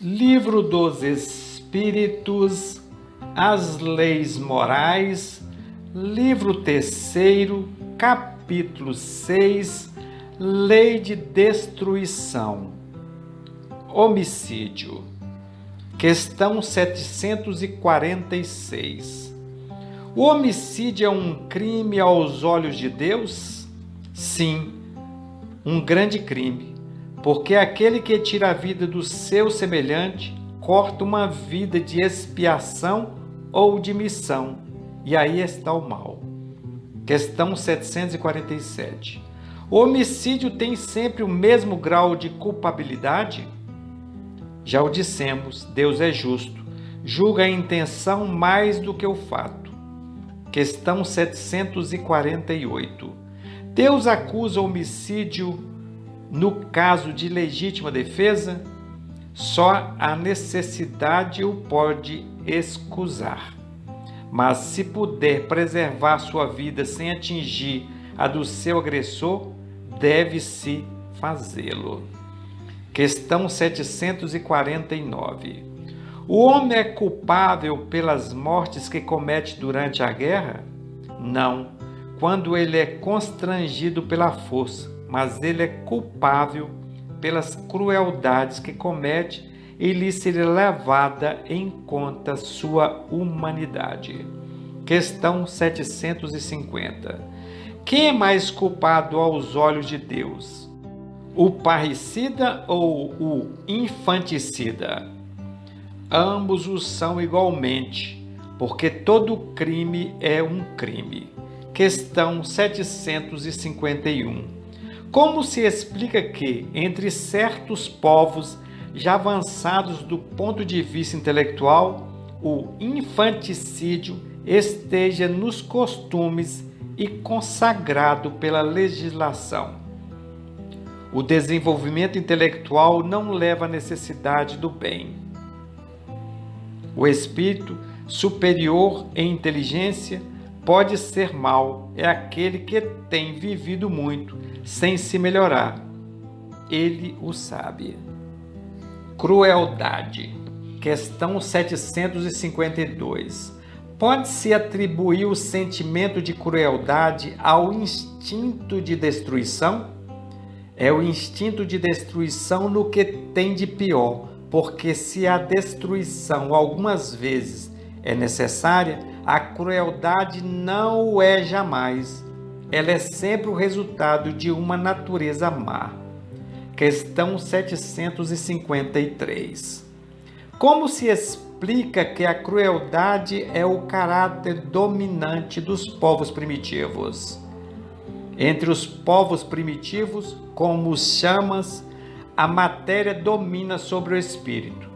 Livro dos Espíritos, as Leis Morais, livro 3º, capítulo 6, Lei de Destruição. Homicídio. Questão 746. O homicídio é um crime aos olhos de Deus? Sim, um grande crime, porque aquele que tira a vida do seu semelhante corta uma vida de expiação ou de missão, e aí está o mal. Questão 747. O homicídio tem sempre o mesmo grau de culpabilidade? Já o dissemos, Deus é justo, julga a intenção mais do que o fato. Questão 748. Deus acusa o homicídio no caso de legítima defesa? Só a necessidade o pode excusar. Mas se puder preservar sua vida sem atingir a do seu agressor, deve-se fazê-lo. Questão 749. O homem é culpável pelas mortes que comete durante a guerra? Não, quando ele é constrangido pela força, mas ele é culpável pelas crueldades que comete e lhe seria levada em conta sua humanidade. Questão 750. Quem é mais culpado aos olhos de Deus? O parricida ou o infanticida? Ambos o são igualmente, porque todo crime é um crime. Questão 751. Como se explica que, entre certos povos já avançados do ponto de vista intelectual, o infanticídio esteja nos costumes e consagrado pela legislação? O desenvolvimento intelectual não leva à necessidade do bem. O espírito superior em inteligência pode ser mau, é aquele que tem vivido muito sem se melhorar. Ele o sabe. Crueldade. Questão 752. Pode-se atribuir o sentimento de crueldade ao instinto de destruição? É o instinto de destruição no que tem de pior, porque se a destruição algumas vezes é necessária, a crueldade não o é jamais. Ela é sempre o resultado de uma natureza má. Questão 753. Como se explica que a crueldade é o caráter dominante dos povos primitivos? Entre os povos primitivos, como os chamas, a matéria domina sobre o espírito.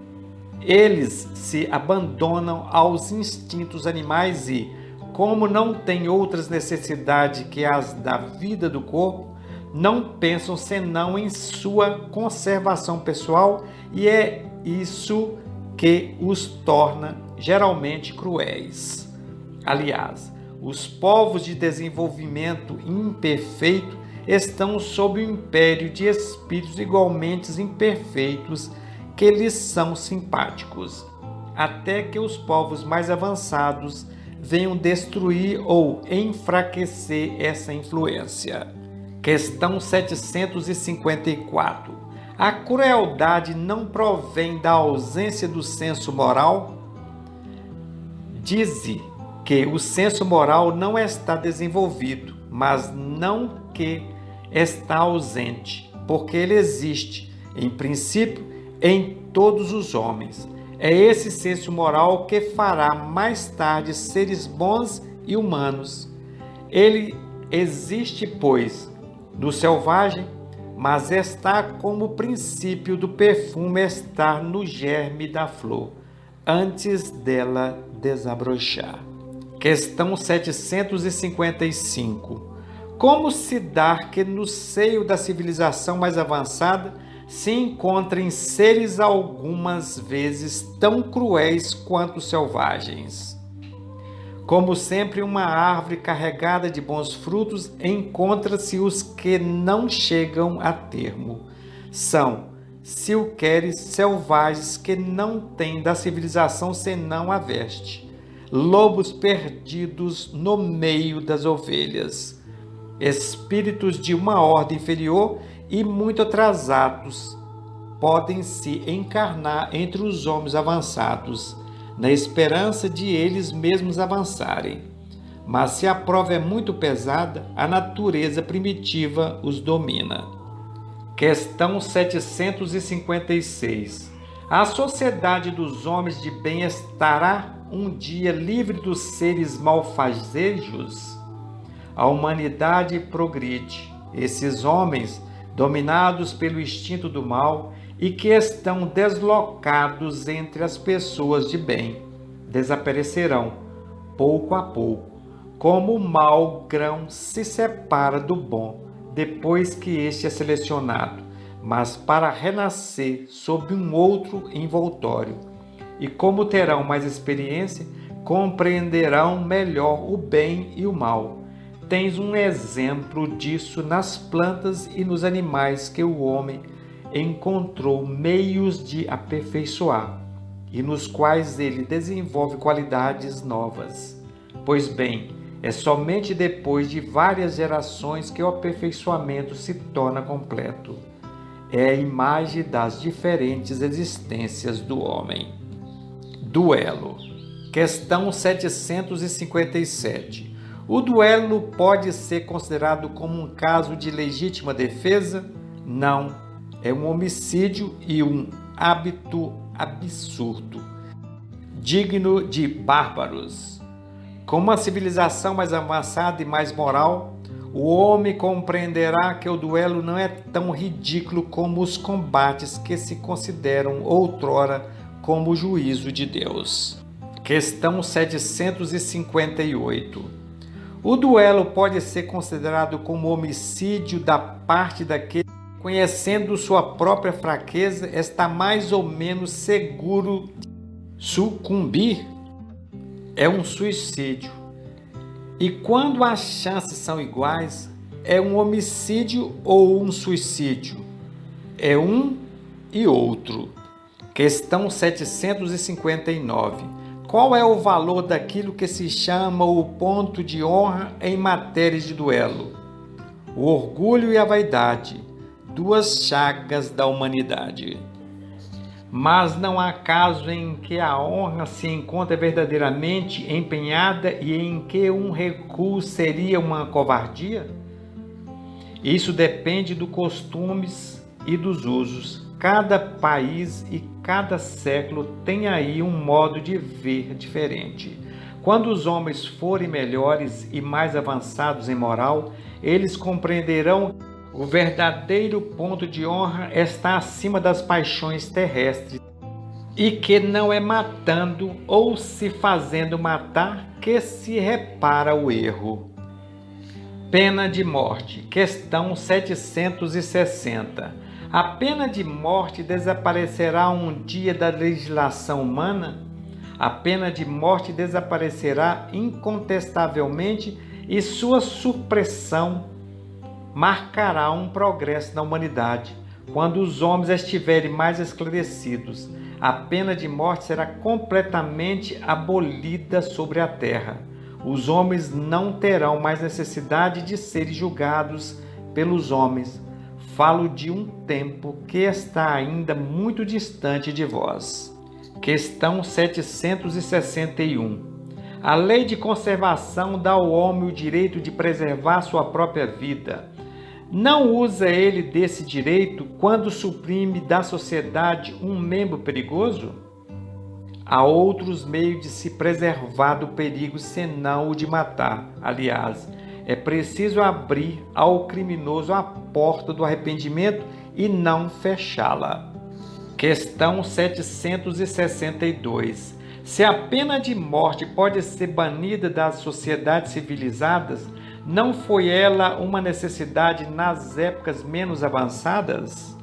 Eles se abandonam aos instintos animais e, como não têm outras necessidades que as da vida do corpo, não pensam senão em sua conservação pessoal, e é isso que os torna geralmente cruéis. Aliás, os povos de desenvolvimento imperfeito estão sob o império de espíritos igualmente imperfeitos que lhes são simpáticos, até que os povos mais avançados venham destruir ou enfraquecer essa influência. Questão 754. A crueldade não provém da ausência do senso moral? Diz que o senso moral não está desenvolvido, mas não que está ausente, porque ele existe, em princípio, em todos os homens. É esse senso moral que fará mais tarde seres bons e humanos. Ele existe, pois, no selvagem, mas está como o princípio do perfume estar no germe da flor, antes dela desabrochar. Questão 755. Como se dá que no seio da civilização mais avançada se encontrem seres algumas vezes tão cruéis quanto os selvagens? Como sempre, uma árvore carregada de bons frutos, encontra-se os que não chegam a termo. São se o queres, selvagens que não têm da civilização senão a veste, lobos perdidos no meio das ovelhas, espíritos de uma ordem inferior e muito atrasados, podem se encarnar entre os homens avançados, na esperança de eles mesmos avançarem. Mas se a prova é muito pesada, a natureza primitiva os domina. Questão 756. A sociedade dos homens de bem estará um dia livre dos seres malfazejos? A humanidade progride. Esses homens, dominados pelo instinto do mal e que estão deslocados entre as pessoas de bem, desaparecerão pouco a pouco, como o mau grão se separa do bom depois que este é selecionado, mas para renascer sob um outro envoltório. E como terão mais experiência, compreenderão melhor o bem e o mal. Tens um exemplo disso nas plantas e nos animais que o homem encontrou meios de aperfeiçoar e nos quais ele desenvolve qualidades novas. Pois bem, é somente depois de várias gerações que o aperfeiçoamento se torna completo. É a imagem das diferentes existências do homem. Duelo. Questão 757. O duelo pode ser considerado como um caso de legítima defesa? Não. É um homicídio e um hábito absurdo, digno de bárbaros. Com uma civilização mais avançada e mais moral, o homem compreenderá que o duelo não é tão ridículo como os combates que se consideram outrora como o juízo de Deus. Questão 758. O duelo pode ser considerado como homicídio da parte daquele que, conhecendo sua própria fraqueza, está mais ou menos seguro de sucumbir? É um suicídio. E quando as chances são iguais, é um homicídio ou um suicídio? É um e outro. Questão 759. Qual é o valor daquilo que se chama o ponto de honra em matérias de duelo? O orgulho e a vaidade, duas chagas da humanidade. Mas não há caso em que a honra se encontre verdadeiramente empenhada e em que um recuo seria uma covardia? Isso depende dos costumes e dos usos. Cada país e cada século tem aí um modo de ver diferente. Quando os homens forem melhores e mais avançados em moral, eles compreenderão o verdadeiro ponto de honra está acima das paixões terrestres e que não é matando ou se fazendo matar que se repara o erro. Pena de morte. Questão 760. A pena de morte desaparecerá um dia da legislação humana? A pena de morte desaparecerá incontestavelmente e sua supressão marcará um progresso na humanidade. Quando os homens estiverem mais esclarecidos, a pena de morte será completamente abolida sobre a terra. Os homens não terão mais necessidade de serem julgados pelos homens. Falo de um tempo que está ainda muito distante de vós. Questão 761. A lei de conservação dá ao homem o direito de preservar sua própria vida. Não usa ele desse direito quando suprime da sociedade um membro perigoso? Há outros meios de se preservar do perigo senão o de matar. Aliás, é preciso abrir ao criminoso a porta do arrependimento e não fechá-la. Questão 762. Se a pena de morte pode ser banida das sociedades civilizadas, não foi ela uma necessidade nas épocas menos avançadas?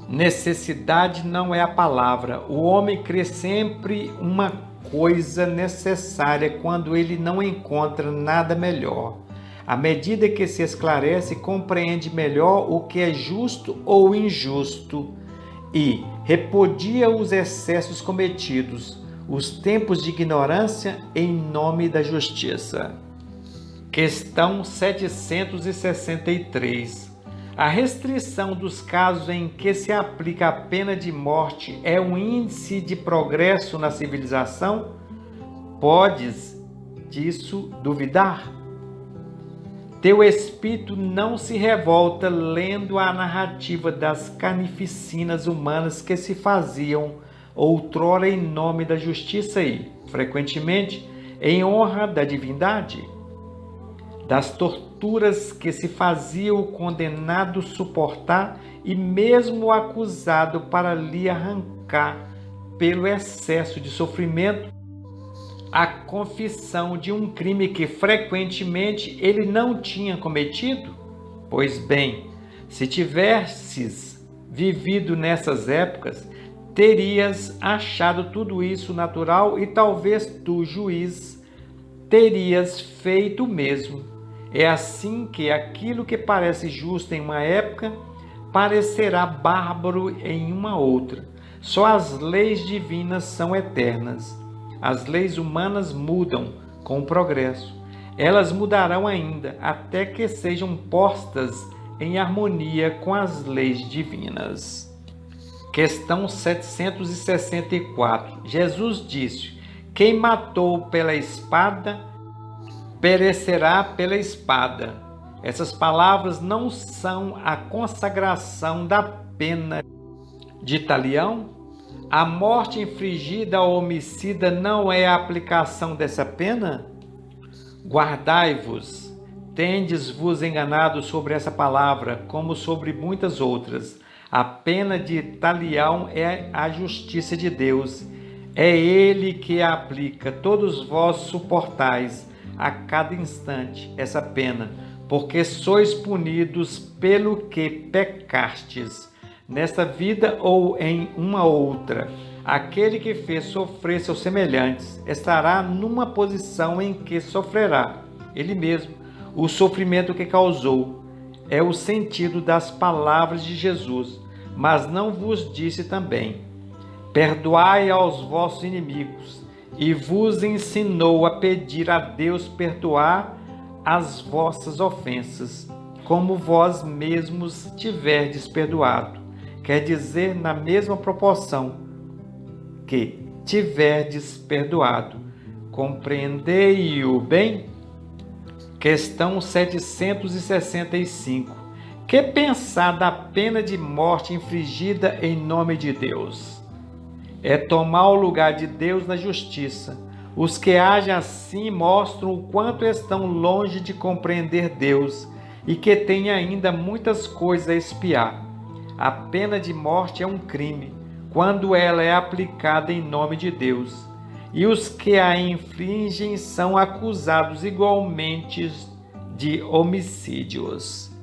Necessidade não é a palavra. O homem crê sempre uma coisa necessária quando ele não encontra nada melhor. À medida que se esclarece, compreende melhor o que é justo ou injusto e repudia os excessos cometidos, os tempos de ignorância em nome da justiça. Questão 763. A restrição dos casos em que se aplica a pena de morte é um índice de progresso na civilização? Podes disso duvidar? Teu espírito não se revolta lendo a narrativa das carnificinas humanas que se faziam outrora em nome da justiça e, frequentemente, em honra da divindade? Das torturas que se fazia o condenado suportar e mesmo o acusado para lhe arrancar, pelo excesso de sofrimento, a confissão de um crime que frequentemente ele não tinha cometido? Pois bem, se tivesses vivido nessas épocas, terias achado tudo isso natural e talvez tu, juiz, terias feito o mesmo. É assim que aquilo que parece justo em uma época parecerá bárbaro em uma outra. Só as leis divinas são eternas. As leis humanas mudam com o progresso. Elas mudarão ainda até que sejam postas em harmonia com as leis divinas. Questão 764. Jesus disse: quem matou pela espada, perecerá pela espada. Essas palavras não são a consagração da pena de talião? A morte infligida ao homicida não é a aplicação dessa pena? Guardai-vos, tendes-vos enganado sobre essa palavra, como sobre muitas outras. A pena de talião é a justiça de Deus. É Ele que a aplica. Todos vós suportais a cada instante essa pena, porque sois punidos pelo que pecastes, nesta vida ou em uma outra. Aquele que fez sofrer seus semelhantes estará numa posição em que sofrerá ele mesmo o sofrimento que causou. É o sentido das palavras de Jesus. Mas não vos disse também: perdoai aos vossos inimigos, e vos ensinou a pedir a Deus perdoar as vossas ofensas, como vós mesmos tiverdes perdoado. Quer dizer, na mesma proporção que tiverdes perdoado. Compreendei-o bem? Questão 765. Que pensar da pena de morte infligida em nome de Deus? É tomar o lugar de Deus na justiça. Os que agem assim mostram o quanto estão longe de compreender Deus e que têm ainda muitas coisas a expiar. A pena de morte é um crime, quando ela é aplicada em nome de Deus, e os que a infligem são acusados igualmente de homicídios.